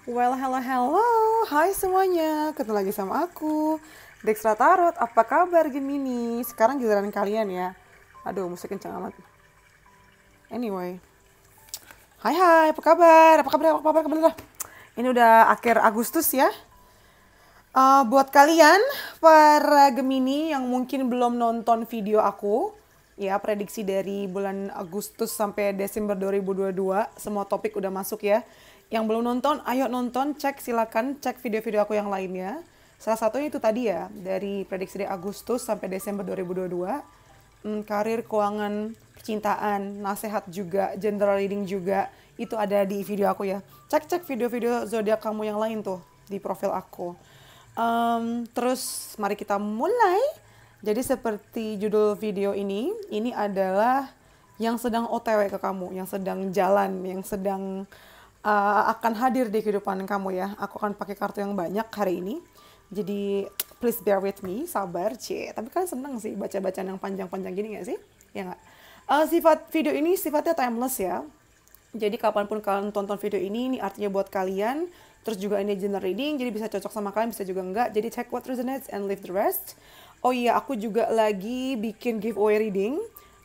Well, hello, hello. Hai semuanya, ketemu lagi sama aku, Dextra Tarot. Apa kabar Gemini? Sekarang giliran kalian ya. Aduh, musik kencang amat. Anyway, hai, apa kabar? Apa kabar? Ini udah akhir Agustus ya. Buat kalian, para Gemini yang mungkin belum nonton video aku, ya prediksi dari bulan Agustus sampai Desember 2022, semua topik udah masuk ya. Yang belum nonton, ayo nonton, silakan cek video-video aku yang lainnya. Salah satunya itu tadi ya, dari prediksi dari Agustus sampai Desember 2022. Karir, keuangan, percintaan, nasihat juga, general reading juga, itu ada di video aku ya. Cek video-video zodiak kamu yang lain tuh di profil aku. Terus mari kita mulai. Jadi seperti judul video ini adalah yang sedang OTW ke kamu, yang sedang jalan, yang sedang akan hadir di kehidupan kamu ya. Aku akan pakai kartu yang banyak hari ini. Jadi please bear with me, sabar, Tapi kan seneng sih baca-bacaan yang panjang-panjang gini gak sih? Ya nggak? Sifat video ini sifatnya timeless ya. Jadi kapanpun kalian tonton video ini artinya buat kalian. Terus juga ini general reading, jadi bisa cocok sama kalian, bisa juga enggak. Jadi check what resonates and leave the rest. Oh iya, aku juga lagi bikin giveaway reading.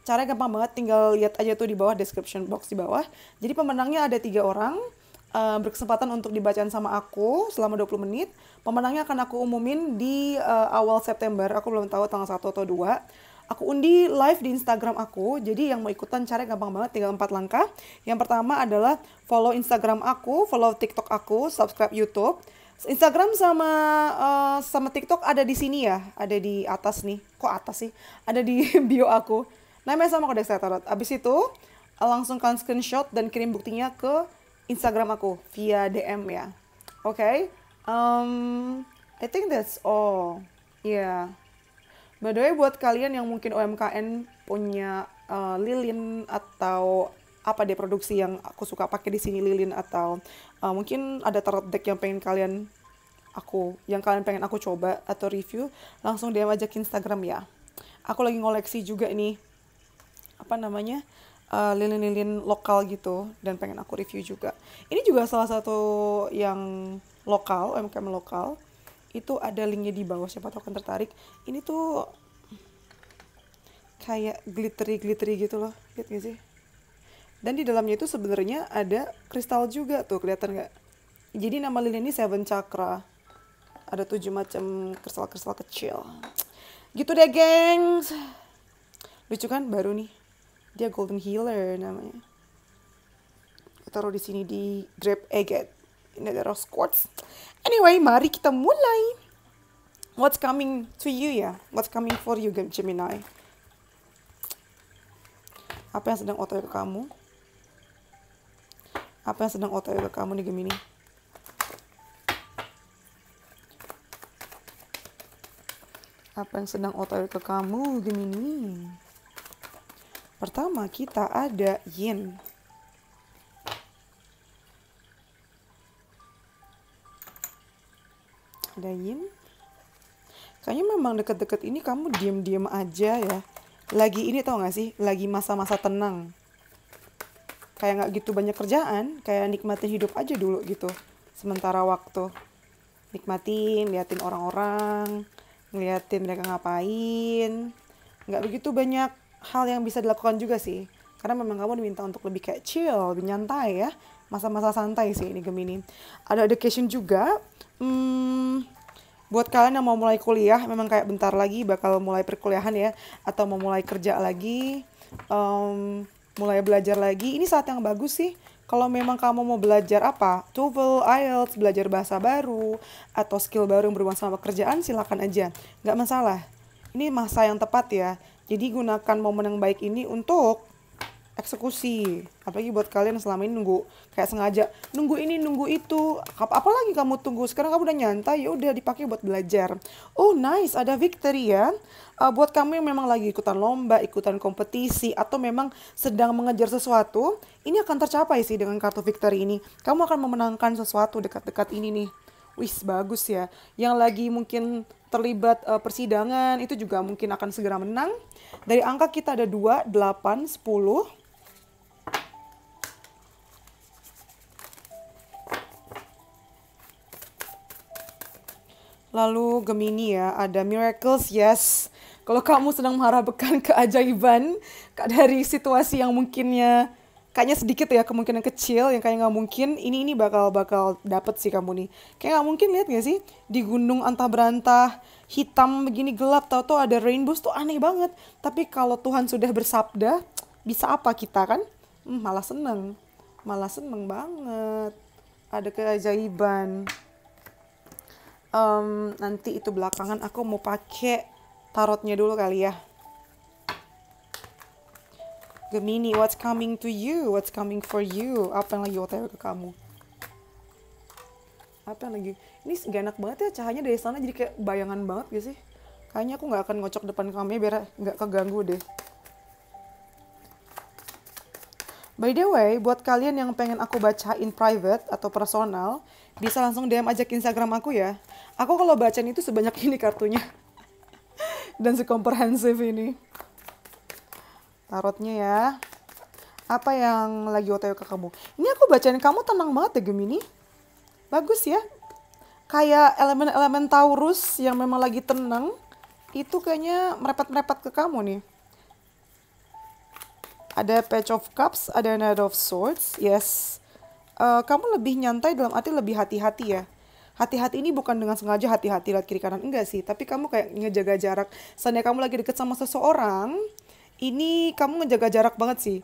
Caranya gampang banget, tinggal lihat aja tuh di bawah, description box di bawah. Jadi pemenangnya ada 3 orang. Berkesempatan untuk dibacain sama aku selama 20 menit. Pemenangnya akan aku umumin di awal September. Aku belum tahu tanggal 1 atau 2. Aku undi live di Instagram aku. Jadi yang mau ikutan caranya gampang banget, tinggal 4 langkah. Yang pertama adalah follow Instagram aku, follow TikTok aku, subscribe YouTube. Instagram sama TikTok ada di sini ya, ada di atas nih. Kok atas sih? Ada di bio aku. Namanya sama kode Tarot. Abis itu langsung kalian screenshot dan kirim buktinya ke Instagram aku via DM ya. Oke. I think that's all. Yeah. By the way, buat kalian yang mungkin UMKM punya lilin atau apa deh produksi yang aku suka pakai di sini, lilin atau mungkin ada tarot deck yang kalian pengen aku coba atau review, langsung DM aja ke Instagram ya. Aku lagi ngoleksi juga ini lilin-lilin lokal gitu dan pengen aku review juga. Ini juga salah satu yang lokal, UMKM lokal. Itu ada linknya di bawah, siapa tahu kan tertarik. Ini tuh kayak glittery gitu loh, lihat gak sih? Dan di dalamnya itu sebenarnya ada kristal juga tuh, kelihatan nggak? Jadi nama lilin ini Seven Chakra, ada 7 macam kristal-kristal kecil gitu deh gengs. Lucu kan, baru nih, dia Golden Healer namanya. Taruh di sini di Grape Agate. Ini ada Rose Quartz. Anyway, mari kita mulai. What's coming to you ya? What's coming for you, Gemini? Apa yang sedang OTW ke kamu? Apa yang sedang OTW ke kamu nih, Gemini? Apa yang sedang OTW ke kamu, Gemini? Pertama, kita ada Yin. Ada Yin. Kayaknya memang deket-deket ini kamu diem-diem aja ya. Lagi ini tau gak sih? Lagi masa-masa tenang. Kayak gak gitu banyak kerjaan. Kayak nikmatin hidup aja dulu gitu. Sementara waktu. Nikmatin, liatin orang-orang. Ngeliatin mereka ngapain. Gak begitu banyak hal yang bisa dilakukan juga sih. Karena memang kamu diminta untuk lebih kayak chill, lebih nyantai ya. Masa-masa santai sih ini Gemini. Ada education juga. Buat kalian yang mau mulai kuliah, memang kayak bentar lagi bakal mulai perkuliahan ya, atau mau mulai kerja lagi, mulai belajar lagi, ini saat yang bagus sih. Kalau memang kamu mau belajar apa, TOEFL, IELTS, belajar bahasa baru, atau skill baru yang berhubungan sama pekerjaan, silakan aja, nggak masalah. Ini masa yang tepat ya, jadi gunakan momen yang baik ini untuk eksekusi. Apalagi buat kalian yang selama ini nunggu, kayak sengaja nunggu ini nunggu itu, apalagi kamu tunggu, sekarang kamu udah nyantai, ya udah dipakai buat belajar. Oh nice, ada victory ya. Buat kamu yang memang lagi ikutan lomba, ikutan kompetisi, atau memang sedang mengejar sesuatu, ini akan tercapai sih dengan kartu victory ini. Kamu akan memenangkan sesuatu dekat-dekat ini nih. Wis, bagus ya. Yang lagi mungkin terlibat persidangan, itu juga mungkin akan segera menang. Dari angka kita ada 2, 8, 10. Lalu Gemini ya, ada miracles, yes. Kalau kamu sedang mengharapkan keajaiban dari situasi yang mungkinnya kayaknya sedikit ya, kemungkinan kecil yang kayak nggak mungkin, ini bakal dapet sih kamu nih. Kayak nggak mungkin, lihat nggak sih di gunung antah berantah hitam begini gelap, tahu-tahu ada rainbow tuh aneh banget. Tapi kalau Tuhan sudah bersabda, bisa apa kita kan? Malah seneng banget. Ada keajaiban. Nanti itu belakangan aku mau pakai tarotnya dulu kali ya. Gemini, what's coming to you? What's coming for you? Apa yang lagi OTW ke kamu? Apa yang lagi? Ini gak enak banget ya cahayanya dari sana, jadi kayak bayangan banget gak sih? Kayaknya aku gak akan ngocok depan kamu biar gak keganggu deh. By the way, buat kalian yang pengen aku bacain private atau personal, bisa langsung DM aja ke Instagram aku ya. Aku kalau bacain itu sebanyak ini kartunya. Dan sekomprehensif ini. Tarotnya ya. Apa yang lagi OTW ke kamu? Ini aku bacain kamu tenang banget ya Gemini. Bagus ya. Kayak elemen-elemen Taurus yang memang lagi tenang. Itu kayaknya merepet-merepet ke kamu nih. Ada Page of Cups, ada Knight of Swords, yes. Kamu lebih nyantai dalam arti lebih hati-hati ya. Hati-hati ini bukan dengan sengaja hati-hati lihat kiri kanan, enggak sih. Tapi kamu kayak ngejaga jarak. Seandainya kamu lagi deket sama seseorang, ini kamu ngejaga jarak banget sih.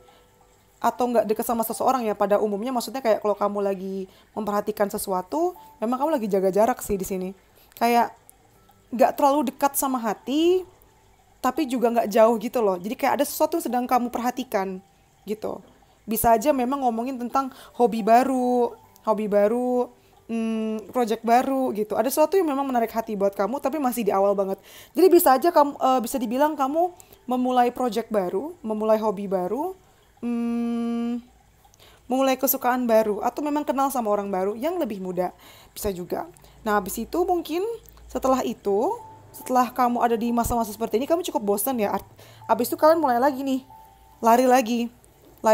Atau nggak deket sama seseorang ya pada umumnya. Maksudnya kayak kalau kamu lagi memperhatikan sesuatu, memang kamu lagi jaga jarak sih di sini. Kayak nggak terlalu dekat sama hati, tapi juga nggak jauh gitu loh. Jadi kayak ada sesuatu yang sedang kamu perhatikan gitu. Bisa aja memang ngomongin tentang hobi baru, project baru gitu. Ada sesuatu yang memang menarik hati buat kamu, tapi masih di awal banget. Jadi bisa aja kamu bisa dibilang kamu memulai project baru, memulai hobi baru, memulai kesukaan baru, atau memang kenal sama orang baru yang lebih muda. Bisa juga. Nah, habis itu mungkin setelah kamu ada di masa-masa seperti ini, kamu cukup bosan ya. Abis itu kalian mulai lagi nih, lari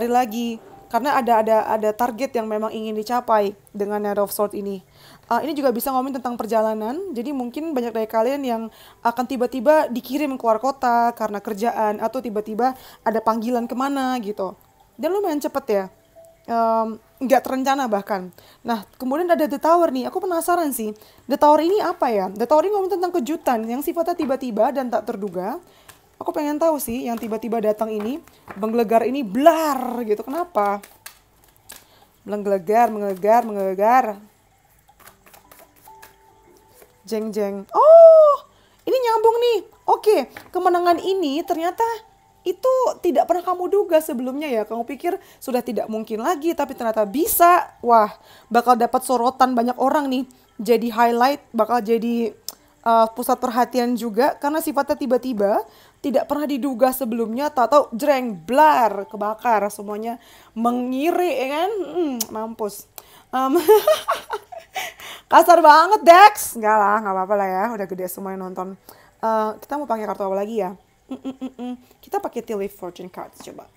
lagi, karena ada target yang memang ingin dicapai dengan Knight of Swords ini. Ini juga bisa ngomongin tentang perjalanan. Jadi mungkin banyak dari kalian yang akan tiba-tiba dikirim keluar kota karena kerjaan, atau tiba-tiba ada panggilan kemana gitu. Dan lumayan cepet ya. Nggak terencana bahkan. Nah, kemudian ada The Tower nih. Aku penasaran sih. The Tower ini apa ya? The Tower ini ngomong tentang kejutan yang sifatnya tiba-tiba dan tak terduga. Aku pengen tahu sih yang tiba-tiba datang ini, menggelegar ini blar gitu. Kenapa? Menggelegar. Jeng. Oh, ini nyambung nih. Oke, kemenangan ini ternyata itu tidak pernah kamu duga sebelumnya ya. Kamu pikir sudah tidak mungkin lagi, tapi ternyata bisa. Wah, bakal dapat sorotan banyak orang nih. Jadi highlight, bakal jadi pusat perhatian juga. Karena sifatnya tiba-tiba, tidak pernah diduga sebelumnya. Tahu-tahu jreng, blar, kebakar. Semuanya mengiri ya kan. Mampus. Kasar banget Dex. Enggak lah, gak apa-apa lah ya. Udah gede semua yang nonton. Kita mau pakai kartu apa lagi ya? Kita pakai Tilly Fortune Cards coba.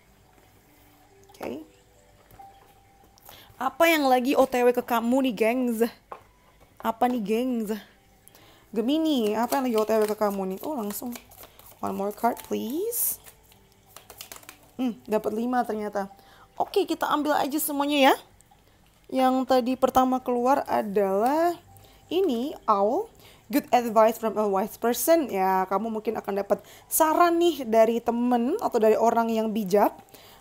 Oke. Apa yang lagi OTW ke kamu nih, gengs? Apa nih, gengs? Gemini, apa yang lagi OTW ke kamu nih? Oh, langsung. One more card, please. Dapat 5 ternyata. Oke, kita ambil aja semuanya ya. Yang tadi pertama keluar adalah ini, Owl. Good advice from a wise person. Ya, kamu mungkin akan dapat saran nih dari temen atau dari orang yang bijak.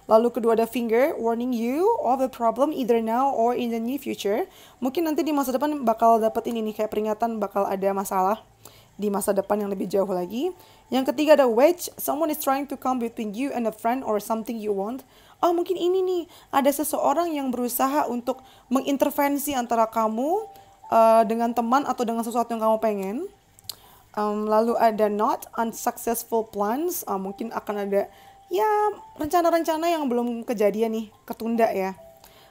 Lalu kedua ada Finger, warning you of a problem either now or in the near future. Mungkin nanti di masa depan bakal dapat ini nih, kayak peringatan bakal ada masalah di masa depan yang lebih jauh lagi. Yang ketiga ada Wedge, someone is trying to come between you and a friend or something you want. Oh, mungkin ini nih, ada seseorang yang berusaha untuk mengintervensi antara kamu dengan teman atau dengan sesuatu yang kamu pengen. Lalu ada Not, unsuccessful plans. Mungkin akan ada ya rencana-rencana yang belum kejadian nih, ketunda ya.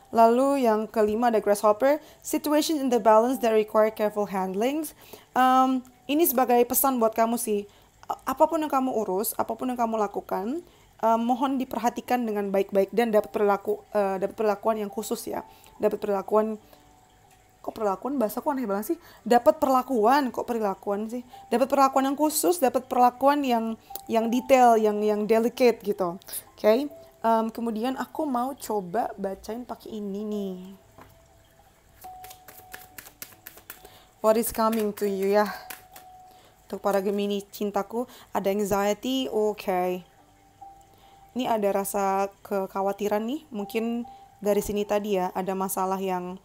Lalu yang kelima ada Grasshopper, situation in the balance that require careful handlings. Ini sebagai pesan buat kamu sih. Apapun yang kamu urus, apapun yang kamu lakukan, mohon diperhatikan dengan baik-baik dan dapat perlakuan yang khusus ya. Dapat perlakuan Kok perlakuan, bahasaku aneh banget sih. Dapat perlakuan, kok perilakuan sih. Dapat perlakuan yang khusus, dapat perlakuan yang detail, yang delicate gitu. Oke. Kemudian aku mau coba bacain pakai ini nih. What is coming to you ya? Untuk para Gemini cintaku, ada anxiety, oke. Ini ada rasa kekhawatiran nih, mungkin dari sini tadi ya, ada masalah yang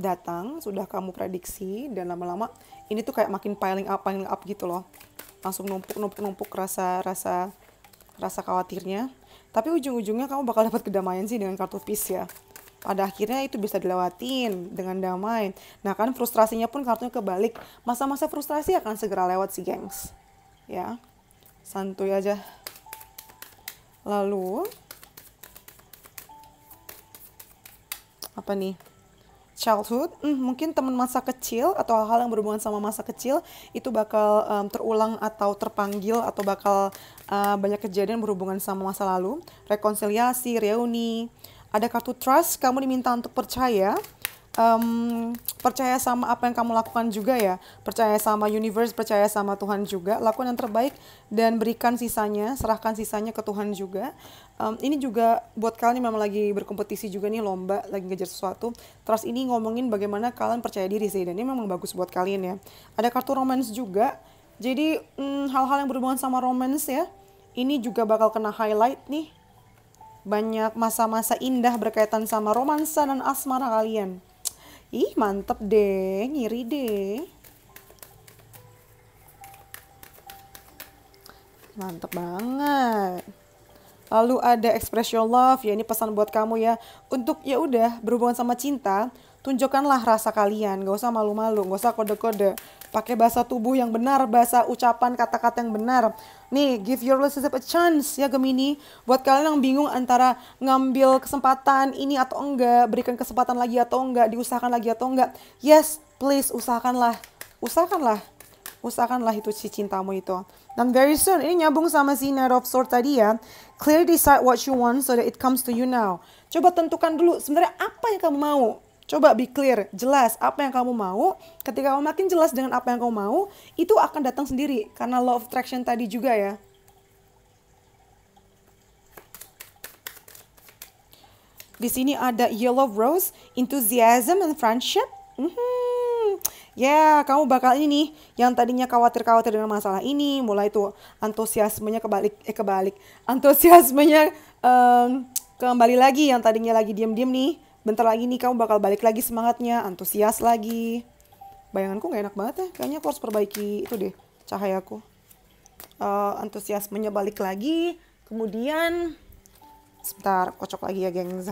datang, sudah kamu prediksi, dan lama-lama ini tuh kayak makin piling up gitu loh. Langsung numpuk rasa khawatirnya. Tapi ujung-ujungnya kamu bakal dapat kedamaian sih dengan kartu peace ya. Pada akhirnya itu bisa dilewatin dengan damai. Nah kan frustrasinya pun kartunya kebalik. Masa-masa frustrasi akan segera lewat sih gengs. Ya, santuy aja. Lalu apa nih? Childhood, mungkin teman masa kecil atau hal-hal yang berhubungan sama masa kecil itu bakal terulang atau terpanggil atau bakal banyak kejadian berhubungan sama masa lalu. Rekonsiliasi, reuni. Ada kartu trust, kamu diminta untuk percaya. Percaya sama apa yang kamu lakukan juga ya. Percaya sama universe, percaya sama Tuhan juga. Lakukan yang terbaik dan berikan sisanya, serahkan sisanya ke Tuhan juga. Ini juga buat kalian yang memang lagi berkompetisi juga nih, lomba, lagi ngejar sesuatu. Trust ini ngomongin bagaimana kalian percaya diri sih, dan ini memang bagus buat kalian ya. Ada kartu romance juga. Jadi hal-hal yang berhubungan sama romance ya, ini juga bakal kena highlight nih. Banyak masa-masa indah berkaitan sama romansa dan asmara kalian. Ih, mantep deh, ngiri deh. Mantep banget. Lalu ada express your love, ya ini pesan buat kamu ya. Untuk ya udah berhubungan sama cinta, tunjukkanlah rasa kalian, gak usah malu-malu, gak usah kode-kode. Pakai bahasa tubuh yang benar, bahasa ucapan kata-kata yang benar. Nih, give your relationship a chance ya Gemini. Buat kalian yang bingung antara ngambil kesempatan ini atau enggak, berikan kesempatan lagi atau enggak, diusahakan lagi atau enggak. Yes, please usahakanlah. Usahakanlah itu si cintamu itu. Dan very soon, ini nyambung sama si Knight of Swords tadi ya. Clearly decide what you want so that it comes to you now. Coba tentukan dulu sebenarnya apa yang kamu mau. Coba be clear, jelas apa yang kamu mau. Ketika kamu makin jelas dengan apa yang kamu mau, itu akan datang sendiri. Karena law of attraction tadi juga ya. Di sini ada yellow rose, enthusiasm and friendship. Ya, kamu bakal ini nih, yang tadinya khawatir dengan masalah ini, mulai tuh antusiasmenya kebalik. Antusiasmenya kembali lagi, yang tadinya lagi diam-diam nih. Bentar lagi nih kamu bakal balik lagi semangatnya, antusias lagi. Bayanganku gak enak banget ya, kayaknya aku harus perbaiki itu deh, cahayaku. Antusiasmenya balik lagi, kemudian sebentar, kocok lagi ya gengs.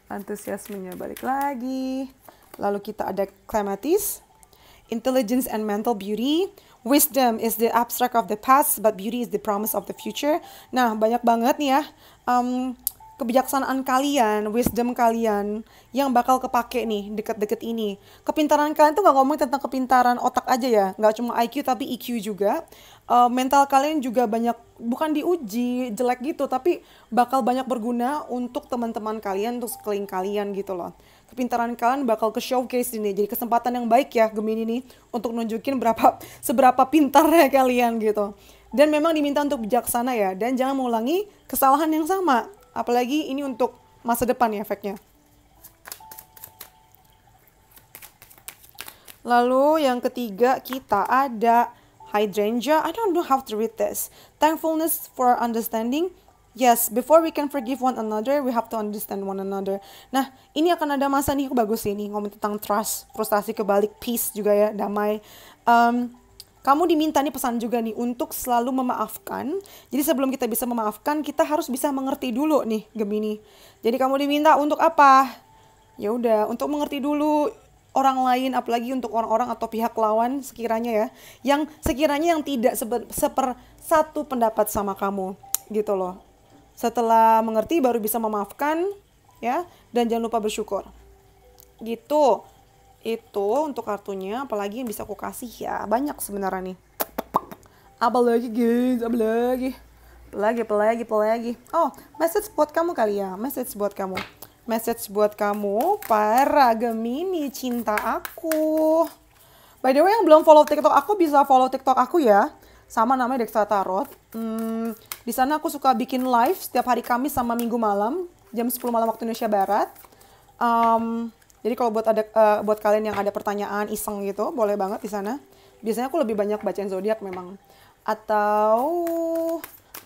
Antusiasmenya balik lagi. Lalu kita ada clematis, intelligence and mental beauty. Wisdom is the abstract of the past, but beauty is the promise of the future. Nah, banyak banget nih ya kebijaksanaan kalian, wisdom kalian yang bakal kepake nih deket-deket ini. Kepintaran kalian tuh gak ngomongin tentang kepintaran otak aja ya, gak cuma IQ tapi EQ juga. Mental kalian juga banyak, bukan diuji jelek gitu, tapi bakal banyak berguna untuk teman-teman kalian, untuk sekeliling kalian gitu loh. Kepintaran kalian bakal ke showcase ini, jadi kesempatan yang baik ya Gemini nih untuk nunjukin seberapa pintarnya kalian gitu. Dan memang diminta untuk bijaksana ya, dan jangan mengulangi kesalahan yang sama. Apalagi ini untuk masa depan ya efeknya. Lalu yang ketiga kita ada hydrangea. I don't know how to read this. Thankfulness for understanding. Yes, before we can forgive one another, we have to understand one another. Nah, ini akan ada masa nih, bagus ini ngomong tentang trust, frustasi kebalik, peace juga ya, damai. Kamu diminta nih pesan juga nih untuk selalu memaafkan. Jadi sebelum kita bisa memaafkan, kita harus bisa mengerti dulu nih Gemini. Jadi kamu diminta untuk apa? Ya udah, untuk mengerti dulu orang lain, apalagi untuk orang-orang atau pihak lawan sekiranya ya, yang sekiranya yang tidak sepersatu pendapat sama kamu gitu loh. Setelah mengerti baru bisa memaafkan ya, dan jangan lupa bersyukur. Gitu. Itu untuk kartunya, apalagi yang bisa aku kasih ya, banyak sebenarnya nih. Apalagi guys, apalagi. Oh, message buat kamu kali ya, message buat kamu. message buat kamu, para Gemini cinta aku. By the way, yang belum follow TikTok aku bisa follow TikTok aku ya. Sama namanya Dextra Tarot. Di sana aku suka bikin live setiap hari Kamis sama Minggu malam, jam 10 malam waktu Indonesia Barat. Jadi kalau buat kalian yang ada pertanyaan iseng gitu, boleh banget di sana. Biasanya aku lebih banyak bacain zodiak memang. Atau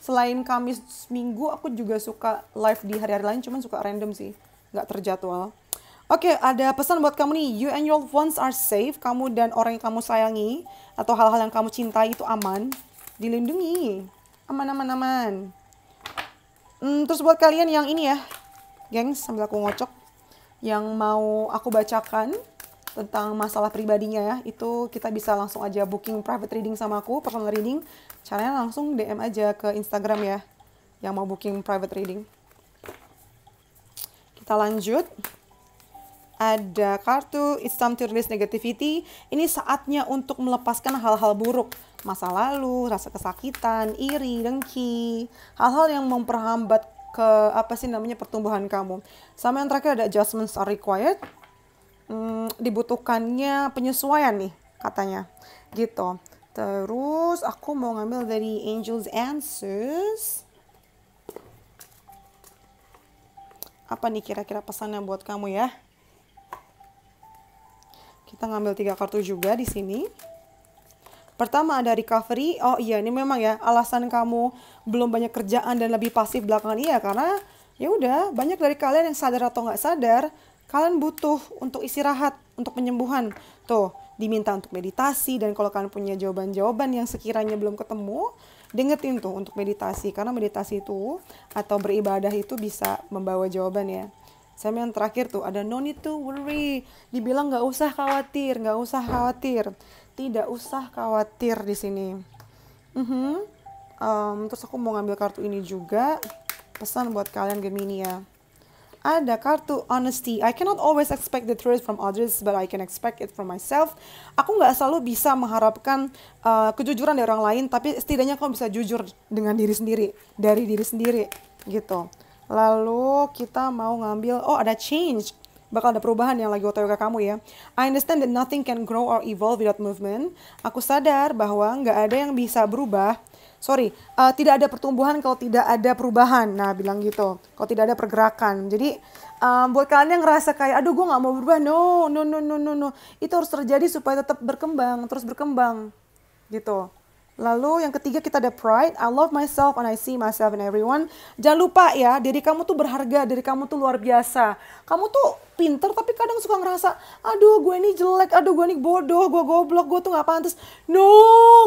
selain Kamis Minggu, aku juga suka live di hari-hari lain, cuman suka random sih, nggak terjadwal. Oke, ada pesan buat kamu nih. You and your loved ones are safe. Kamu dan orang yang kamu sayangi atau hal-hal yang kamu cintai itu aman, dilindungi. Aman, aman, aman. Terus buat kalian yang ini ya, gengs, sambil aku ngocok, yang mau aku bacakan tentang masalah pribadinya ya, itu kita bisa langsung aja booking private reading sama aku, personal reading. Caranya langsung DM aja ke Instagram ya, yang mau booking private reading. Kita lanjut. Ada kartu It's time to release negativity. Ini saatnya untuk melepaskan hal-hal buruk, masa lalu, rasa kesakitan, iri, dengki, hal-hal yang memperhambat pertumbuhan kamu. Sama yang terakhir ada adjustments are required. Dibutuhkannya penyesuaian nih katanya gitu. Terus aku mau ngambil dari Angels Answers. Apa nih kira-kira pesannya buat kamu ya? Kita ngambil 3 kartu juga di sini. Pertama ada recovery. Oh iya, ini memang ya alasan kamu belum banyak kerjaan dan lebih pasif belakangan. Iya, karena ya udah banyak dari kalian yang sadar atau nggak sadar, kalian butuh untuk istirahat, untuk penyembuhan. Tuh, diminta untuk meditasi, dan kalau kalian punya jawaban-jawaban yang sekiranya belum ketemu, dengetin tuh untuk meditasi. Karena meditasi itu atau beribadah itu bisa membawa jawaban ya. Sama yang terakhir tuh ada no need to worry. Dibilang nggak usah khawatir, nggak usah khawatir. Tidak usah khawatir di sini. Terus aku mau ngambil kartu ini juga. Pesan buat kalian Gemini ya. Ada kartu honesty. I cannot always expect the truth from others, but I can expect it from myself. Aku nggak selalu bisa mengharapkan kejujuran dari orang lain, tapi setidaknya kamu bisa jujur dengan diri sendiri, dari diri sendiri gitu. Lalu kita mau ngambil, ada change. Bakal ada perubahan yang lagi OTW ke kamu ya. I understand that nothing can grow or evolve without movement. Aku sadar bahwa nggak ada yang bisa berubah. Tidak ada pertumbuhan kalau tidak ada perubahan. Nah, bilang gitu. Kalau tidak ada pergerakan. Jadi, buat kalian yang ngerasa kayak, aduh gue nggak mau berubah. No. Itu harus terjadi supaya tetap berkembang, terus berkembang. Gitu. Lalu yang ketiga kita ada pride. I love myself and I see myself in everyone. Jangan lupa ya, diri kamu tuh berharga, diri kamu tuh luar biasa. Kamu tuh pinter tapi kadang suka ngerasa, aduh gue ini jelek, aduh gue ini bodoh, gue goblok, gue tuh gak pantas. No,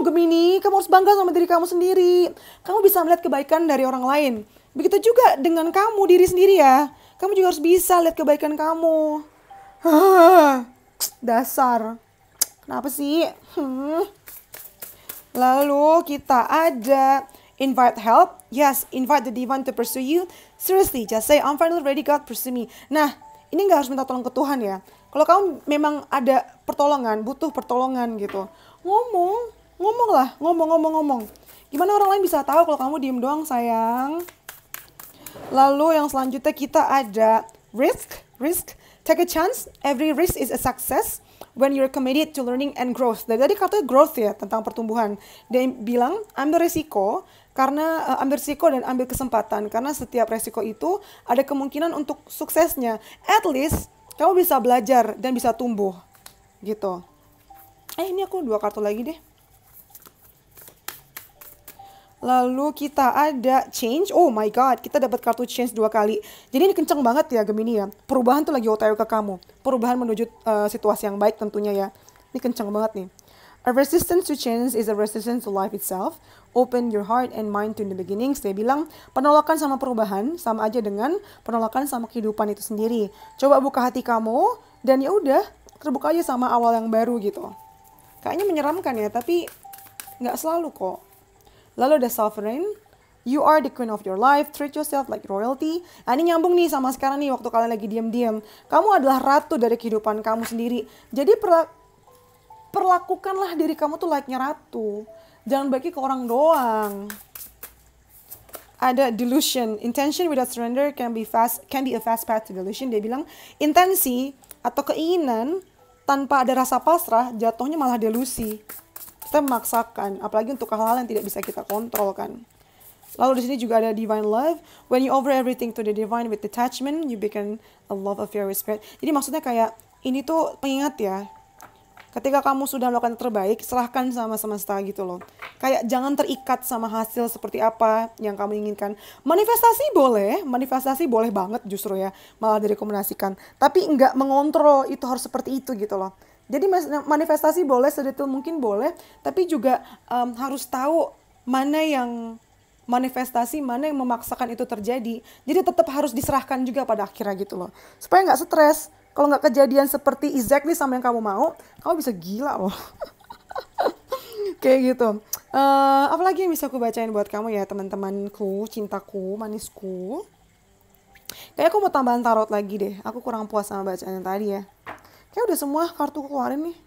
Gemini, kamu harus bangga sama diri kamu sendiri. Kamu bisa melihat kebaikan dari orang lain. Begitu juga dengan kamu, diri sendiri ya. Kamu juga harus bisa lihat kebaikan kamu. Dasar. Kenapa sih? Lalu kita ada invite help. Yes, invite the divine to pursue you. Seriously, just say, I'm finally ready, God pursue me. Nah, ini gak harus minta tolong ke Tuhan ya. Kalau kamu memang ada pertolongan, butuh pertolongan gitu, ngomong lah. Gimana orang lain bisa tahu kalau kamu diem doang sayang. Lalu yang selanjutnya kita ada risk. Take a chance, every risk is a success when you're committed to learning and growth. Jadi katanya growth ya, tentang pertumbuhan. Dia bilang ambil resiko dan ambil kesempatan, karena setiap resiko itu ada kemungkinan untuk suksesnya. At least kamu bisa belajar dan bisa tumbuh gitu. Ini aku 2 kartu lagi deh. Lalu kita ada change. Oh my god, kita dapat kartu change 2 kali. Jadi ini kenceng banget ya Gemini ya. Perubahan tuh lagi OTW ke kamu. Perubahan menuju situasi yang baik tentunya ya. Ini kenceng banget nih. A resistance to change is a resistance to life itself. Open your heart and mind to the beginnings. Dia bilang penolakan sama perubahan sama aja dengan penolakan sama kehidupan itu sendiri. Coba buka hati kamu dan ya udah terbuka aja sama awal yang baru gitu. Kayaknya menyeramkan ya, tapi nggak selalu kok. Lalu ada sovereign. You are the queen of your life. Treat yourself like royalty. Nah, ini nyambung nih sama sekarang nih waktu kalian lagi diam-diam. Kamu adalah ratu dari kehidupan kamu sendiri. Jadi perlakukanlah diri kamu tuh layaknya ratu. Jangan bagi ke orang doang. ada delusion. Intention without surrender can be a fast path to delusion. Dia bilang intensi atau keinginan tanpa ada rasa pasrah jatuhnya malah delusi. Kita memaksakan, apalagi untuk hal-hal yang tidak bisa kita kontrol kan. Lalu di sini juga ada divine love. When you offer everything to the divine with detachment, you become a love of your spirit. Jadi maksudnya kayak ini tuh pengingat ya. Ketika kamu sudah melakukan yang terbaik, serahkan sama semesta gitu loh. Kayak jangan terikat sama hasil seperti apa yang kamu inginkan. Manifestasi boleh banget justru ya, malah direkomendasikan. Tapi nggak mengontrol itu harus seperti itu gitu loh. Jadi manifestasi boleh, sedetail mungkin boleh, tapi juga harus tahu mana yang manifestasi, mana yang memaksakan itu terjadi. Jadi tetap harus diserahkan juga pada akhirnya gitu loh. Supaya nggak stres. Kalau nggak kejadian seperti exactly sama yang kamu mau, kamu bisa gila loh. Kayak gitu. Apalagi yang bisa aku bacain buat kamu ya teman-temanku, cintaku, manisku. Kayak aku mau tambahan tarot lagi deh. Aku kurang puas sama bacaan yang tadi ya. Kayak udah semua kartu keluarin nih.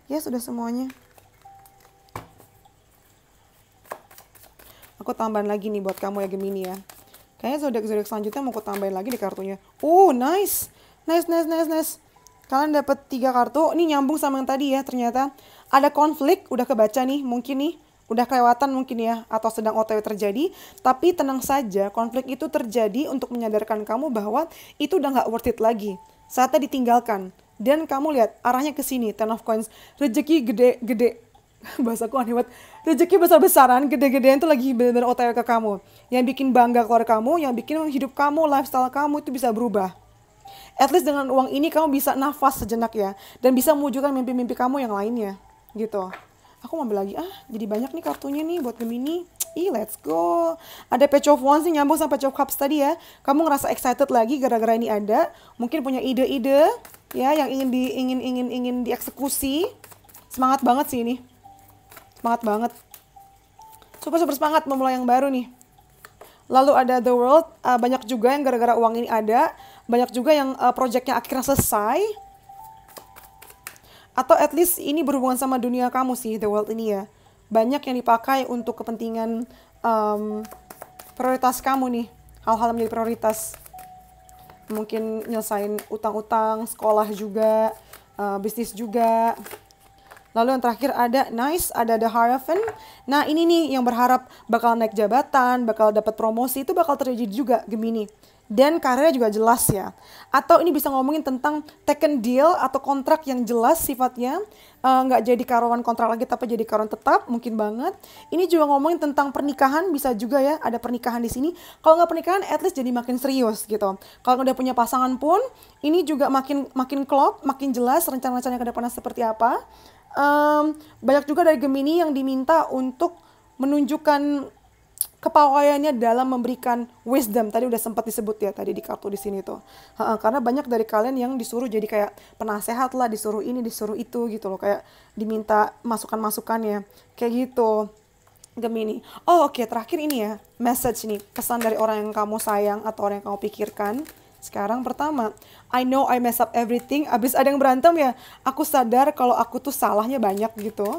Ya sudah semuanya. Aku tambahin lagi nih buat kamu ya Gemini ya. Kayaknya zodiak selanjutnya mau aku tambahin lagi di kartunya. Oh nice. Nice. Kalian dapat 3 kartu. Ini nyambung sama yang tadi ya ternyata. Ada konflik, udah kebaca nih mungkin nih. Udah kelewatan mungkin ya. Atau sedang OTW terjadi. Tapi tenang saja, konflik itu terjadi untuk menyadarkan kamu bahwa itu udah gak worth it lagi. Saatnya ditinggalkan. Dan kamu lihat arahnya ke sini. Ten of Coins. Rezeki gede-gede. Bahasaku aneh banget. Rezeki besar-besaran, gede-gedean itu lagi benar-benar OTW ke kamu. Yang bikin bangga keluarga kamu, yang bikin hidup kamu, lifestyle kamu itu bisa berubah. At least dengan uang ini kamu bisa nafas sejenak ya. Dan bisa mewujudkan mimpi-mimpi kamu yang lainnya. Gitu. Aku mau ambil lagi. Jadi banyak nih kartunya nih buat Gemini. Let's go. Ada Page of Wands nih nyambung sama Page of Cups tadi ya. Kamu ngerasa excited lagi gara-gara ini ada. Mungkin punya ide-ide ya yang ingin dieksekusi. Semangat banget sih ini. Semangat banget. Super semangat memulai yang baru nih. Lalu ada The World. Banyak juga yang gara-gara uang ini ada. Banyak juga yang projectnya akhirnya selesai. Atau at least ini berhubungan sama dunia kamu sih, The World ini ya. Banyak yang dipakai untuk kepentingan prioritas kamu nih. Hal-hal yang menjadi prioritas. Mungkin nyelesain utang-utang, sekolah juga, bisnis juga. Lalu yang terakhir ada Nice, ada The Hierophant. Nah ini nih yang berharap bakal naik jabatan, bakal dapat promosi, itu bakal terjadi juga Gemini. Dan karirnya juga jelas ya. Atau ini bisa ngomongin tentang taken deal atau kontrak yang jelas sifatnya. Nggak jadi karyawan kontrak lagi tapi jadi karyawan tetap, mungkin banget. Ini juga ngomongin tentang pernikahan, bisa juga ya ada pernikahan di sini. Kalau nggak pernikahan, at least jadi makin serius gitu. Kalau udah punya pasangan pun, ini juga makin klop, makin jelas rencana-rencana ke depannya seperti apa. Banyak juga dari Gemini yang diminta untuk menunjukkan kepawaiannya dalam memberikan wisdom. Tadi udah sempat disebut ya tadi di kartu di sini tuh. Karena banyak dari kalian yang disuruh jadi kayak penasehat lah, disuruh ini, disuruh itu gitu loh. Kayak diminta masukan-masukannya. Kayak gitu. Gemini. Oke, terakhir ini ya. Message nih. Pesan dari orang yang kamu sayang atau orang yang kamu pikirkan. Sekarang pertama, I know I mess up everything. Abis ada yang berantem ya, aku sadar kalau aku tuh salahnya banyak gitu.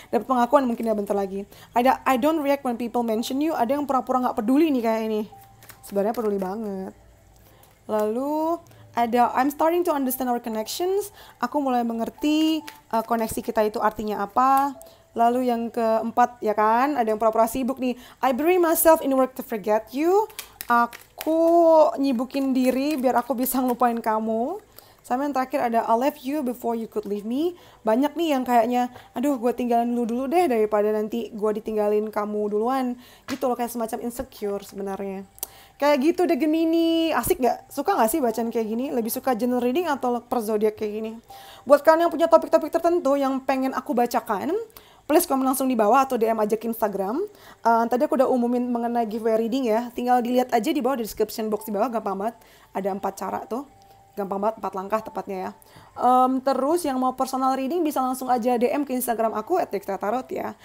Dapat pengakuan mungkin ya bentar lagi. Ada I don't react when people mention you. Ada yang pura-pura gak peduli nih kayak ini. Sebenarnya peduli banget. Lalu ada I'm starting to understand our connections. Aku mulai mengerti koneksi kita itu artinya apa. Lalu yang keempat ya kan, ada yang pura-pura sibuk nih. I bury myself in work to forget you. Aku nyibukin diri biar aku bisa ngelupain kamu. Sama yang terakhir ada I left you before you could leave me. Banyak nih yang kayaknya, aduh gue tinggalin dulu deh daripada nanti gue ditinggalin kamu duluan. Gitu loh, kayak semacam insecure sebenarnya. Kayak gitu deh Gemini. Asik gak? Suka gak sih bacaan kayak gini? Lebih suka general reading atau per zodiak kayak gini? Buat kalian yang punya topik-topik tertentu yang pengen aku bacakan, please komen langsung di bawah atau DM aja ke Instagram. Tadi aku udah umumin mengenai giveaway reading ya. Tinggal dilihat aja di bawah, di description box di bawah, gampang banget. Ada 4 cara tuh. Gampang banget, 4 langkah tepatnya ya. Terus yang mau personal reading bisa langsung aja DM ke Instagram aku @dextratarot ya.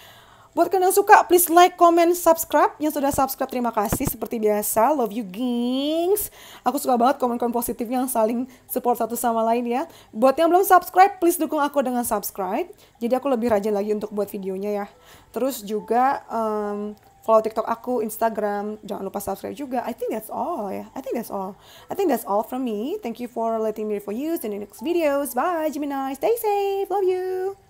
Buat kalian yang suka, please like, comment, subscribe. Yang sudah subscribe, terima kasih. Seperti biasa, love you gengs. Aku suka banget komen-komen positif yang saling support satu sama lain ya. Buat yang belum subscribe, please dukung aku dengan subscribe. Jadi aku lebih rajin lagi untuk buat videonya ya. Terus juga follow TikTok aku, Instagram. Jangan lupa subscribe juga. I think that's all ya. I think that's all from me. Thank you for letting me for use in the next videos. Bye, Gemini. Stay safe. Love you.